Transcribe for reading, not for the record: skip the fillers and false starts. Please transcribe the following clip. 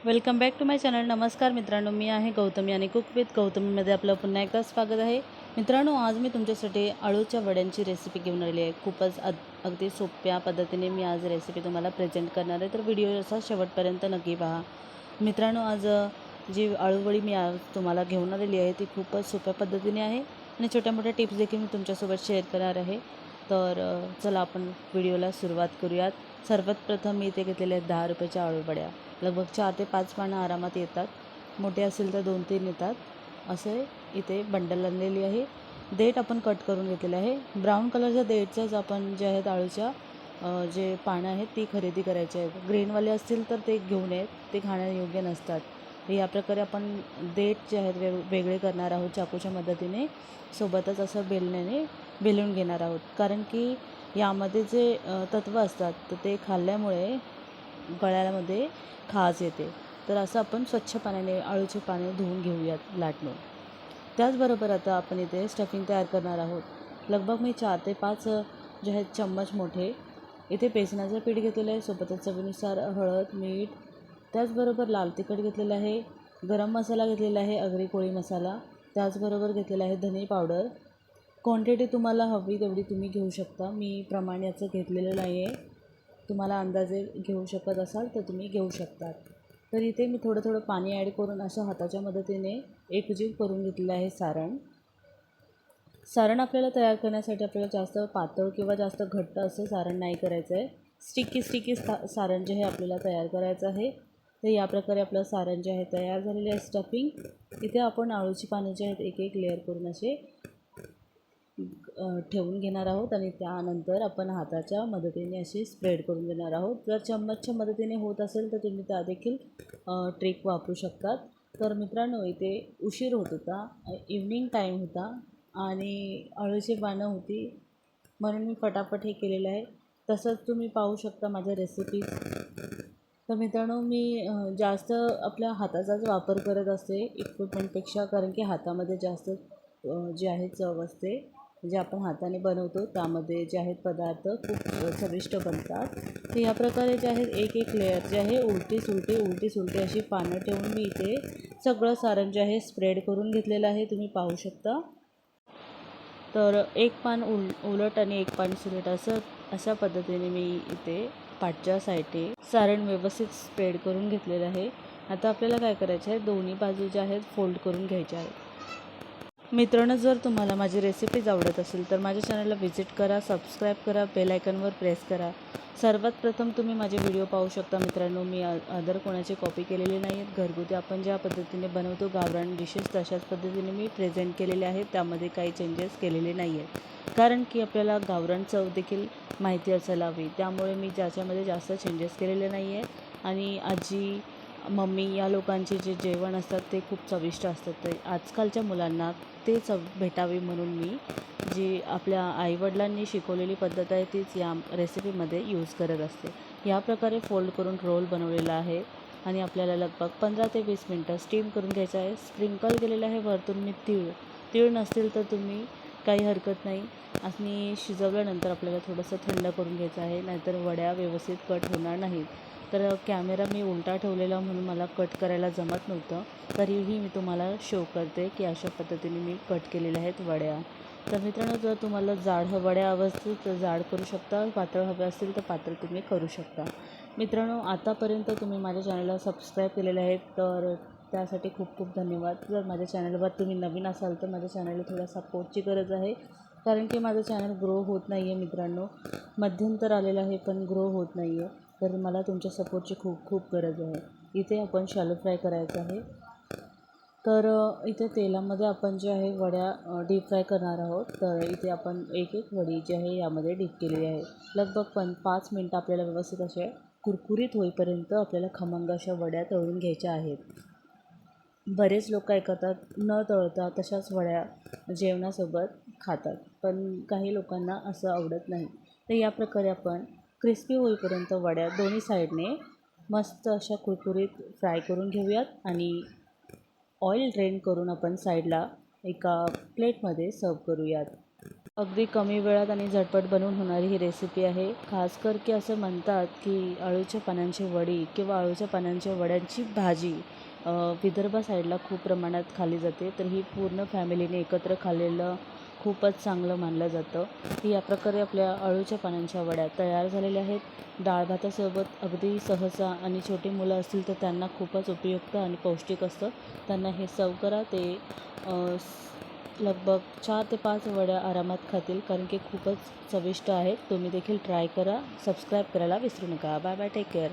Welcome back to my channel. नमस्कार मित्रांनो, मी आहे गौतमी आणि कुक विथ गौतमीमध्ये आपलं पुन्हा एकदा स्वागत आहे. मित्रांनो, आज मी तुमच्यासाठी आळूच्या वड्यांची रेसिपी घेऊन आलेली आहे. खूपच अगदी सोप्या पद्धतीने मी आज रेसिपी तुम्हाला प्रेझेंट करणार आहे, तर व्हिडिओ असा शेवटपर्यंत नक्की पहा. मित्रांनो, आज जी आळूवडी मी आज तुम्हाला घेऊन आलेली आहे ती खूपच सोप्या पद्धतीने आहे आणि छोट्या मोठ्या टिप्स देखील मी तुमच्यासोबत शेअर करणार आहे. तर चला आपण व्हिडिओला सुरुवात करूयात. सर्वात प्रथम मी इथे घेतलेल्या आहेत 10 रुपयाच्या आळूवड्या. लगभग 4 ते 5 पानं आरामात येतात. मोठे असेल तर 2-3 येतात. असे इथे बंडल आणलेली आहे. देठ आपण कट करून घेतलेले आहे. ब्राऊन कलरच्या देठचंच आपण जे आहेत आळूच्या जे पानं आहेत ती खरेदी करायची आहेत. ग्रीनवाले असतील तर ते घेऊ नयेत, ते खाण्यायोग्य नसतात. या प्रकारे आपण देठ जे आहेत वेगळे करणार आहोत चाकूच्या मदतीने. सोबतच असं बेलण्याने बेलून घेणार आहोत, कारण की यामध्ये जे तत्व असतात तर ते खाल्ल्यामुळे गळ्यामध्ये खाज येते. तर असं आपण स्वच्छ पाण्याने आळूचे पाने धुवून घेऊयात लाटणं. त्याचबरोबर आता आपण इथे स्टफिंग तयार करणार आहोत. लगभग मी 4 ते 5 जे आहेत चम्मच मोठे इथे बेसनाचं पीठ घेतलेलं आहे. सोबतच चवीनुसार हळद, मीठ, त्याचबरोबर लाल तिखट घेतलेलं आहे. गरम मसाला घेतलेला आहे, आगरी कोळी मसाला. त्याचबरोबर घेतलेला आहे धने पावडर. क्वांटिटी तुम्हाला हवी तेवढी तुम्ही घेऊ शकता. मी प्रमाण याचं घेतलेलं नाही आहे. तुम्हाला अंदाजे घेऊ शकत असाल तर तुम्ही घेऊ शकतात. तर इथे मी थोडं थोडं पाणी ॲड करून असं हाताच्या मदतीने एकजीव करून घेतलेलं आहे सारण. सारण आपल्याला तयार करण्यासाठी आपल्याला जास्त पातळ किंवा जास्त घट्ट असं सारण नाही करायचं आहे. स्टिकी सारण जे आहे आपल्याला तयार करायचं आहे. तर या प्रकारे आपलं सारण जे आहे तयार झालेले आहे स्टफिंग. इथे आपण आळूची पानं जे आहेत एक एक लेअर करून असे ठेवून घेणार आहोत आणि त्यानंतर आपण हाताच्या मदतीने अशी स्प्रेड करून घेणार आहोत. जर चम्मचच्या मदतीने होत असेल तर तुम्ही त्या देखील ट्रिक वापरू शकतात. तर मित्रांनो, इथे उशीर होत होता, इव्हनिंग टाईम होता आणि आळूची पानं होती, म्हणून मी फटाफट हे केलेलं आहे. तसंच तुम्ही पाहू शकता माझ्या रेसिपीज. तर मित्रांनो, मी जास्त आपल्या हाताचाच वापर करत असते इक्विपमेंटपेक्षा, कारण की हातामध्ये जास्त जे आहे चव असते. जे आपण हाताने बनवतो त्यामध्ये जे आहेत पदार्थ खूप चविष्ट बनतात. तर या प्रकारे जे आहेत एक एक लेअर जे आहे उलटी सुलटी अशी पानं ठेवून मी इथे सगळं सारण जे आहे स्प्रेड करून घेतलेलं आहे, तुम्ही पाहू शकता. तर एक पान उलट आणि एक पान सुलट अशा पद्धतीने मी इथे पाठच्या साईडने सारण व्यवस्थित स्प्रेड करून घेतलेलं आहे. आता आपल्याला काय करायचं आहे, दोन्ही बाजू ज्या आहेत फोल्ड करून घ्यायच्या आहेत. मित्रांनो, जर तुम्हाला माझी रेसिपीज आवडत असेल तर माझ्या चॅनलला व्हिजिट करा, सबस्क्राईब करा, बेल आयकॉनवर प्रेस करा. सर्वात प्रथम तुम्ही माझे व्हिडिओ पाहू शकता. मित्रांनो, मी अदर कोणाची कॉपी केलेली नाही आहेत. घरगुती आपण ज्या पद्धतीने बनवतो गावरान डिशेस तशाच पद्धतीने मी प्रेझेंट केलेले आहेत. त्यामध्ये काही चेंजेस केलेले नाही आहेत, कारण की आपल्याला गावरान चव देखील माहिती असायला हवी. त्यामुळे मी ज्याच्यामध्ये जास्त चेंजेस केलेले नाही आहेत. आणि आजी, मम्मी या लोकांचे जे जेवण असतात ते खूप चविष्ट असतात. ते आजकालच्या मुलांना ते चव भेटावी म्हणून मी जी आपल्या आईवडिलांनी शिकवलेली पद्धत आहे तीच या रेसिपीमध्ये यूज करत असते. या प्रकारे फोल्ड करून रोल बनवलेला आहे आणि आपल्याला लगभग 15 ते 20 मिनटं स्टीम करून घ्यायचं आहे. स्प्रिंकल केलेलं आहे वरतून मी तीळ नसतील तर तुम्ही काही हरकत नाही. आणि शिजवल्यानंतर आपल्याला थोडंसं थंड करून घ्यायचं आहे, नाहीतर वड्या व्यवस्थित कट होणार नाहीत. तर कॅमेरा मी उलटा ठेवलेला म्हणून मला कट करायला जमत नव्हतं. तरीही मी तुम्हाला शो करते की अशा पद्धतीने मी कट केलेल्या आहेत वड्या. तर मित्रांनो, जर तुम्हाला जाड वड्या हव्या असतील तर जाड करू शकता, पातळ हव्या असतील तर पातळ तुम्ही करू शकता. मित्रांनो, आतापर्यंत तुम्ही माझ्या चॅनलला सबस्क्राईब केलेले आहेत तर त्यासाठी खूप खूप धन्यवाद. जर माझ्या चॅनलवर तुम्ही नवीन असाल तर माझ्या चॅनलला थोडा सपोर्टची गरज आहे, कारण की माझं चॅनल ग्रो होत नाही आहे. मित्रांनो, मध्यंतर आलेलं आहे पण ग्रो होत नाही आहे. तर मला तुमच्या सपोर्टची खूप खूप गरज आहे. इथे आपण शॅलो फ्राय करायचं आहे. तर इथे तेलामध्ये आपण जे आहे वड्या डीप फ्राय करणार आहोत. तर इथे आपण एक एक वडी जी आहे यामध्ये डीप केलेली आहे. लगभग 5 मिनटं आपल्याला व्यवस्थित अशा कुरकुरीत होईपर्यंत आपल्याला खमंग अशा वड्या तळून घ्यायच्या आहेत. बरेच लोक काय करतात, न तळता तशाच वड्या जेवणासोबत खातात, पण काही लोकांना असं आवडत नाही. तर या प्रकारे आपण क्रिस्पी होईपर्यंत वड्या दोन्ही साईडने मस्त अशा कुरकुरीत फ्राय करून घेऊयात आणि ऑइल ड्रेन करून आपण साईडला एका प्लेटमध्ये सर्व करूयात. अगदी कमी वेळात आणि झटपट बनवून होणारी ही रेसिपी आहे. खासकर की असं म्हणतात की अळूच्या पानांची वडी किंवा अळूच्या पानांच्या वड्यांची भाजी विदर्भ साईडला खूप प्रमाणात खाल्ली जाते. तर ही पूर्ण फॅमिलीने एकत्र खाल्लेलं खूपच चांगलं मानलं जातं. या प्रकारे आपल्या अळूच्या पानांच्या वड्या तयार झालेल्या आहेत. डाळ भातासोबत अगदी सहसा आणि छोटी मुलं असतील तर त्यांना खूपच उपयुक्त आणि पौष्टिक असतं. त्यांना हे सर्व करा. ते लगभग 4 ते 5 वड्या आरामात खातील, कारण की खूपच चविष्ट आहेत. तुम्ही देखील ट्राय करा. सबस्क्राईब करायला विसरू नका. Bye bye. Take care.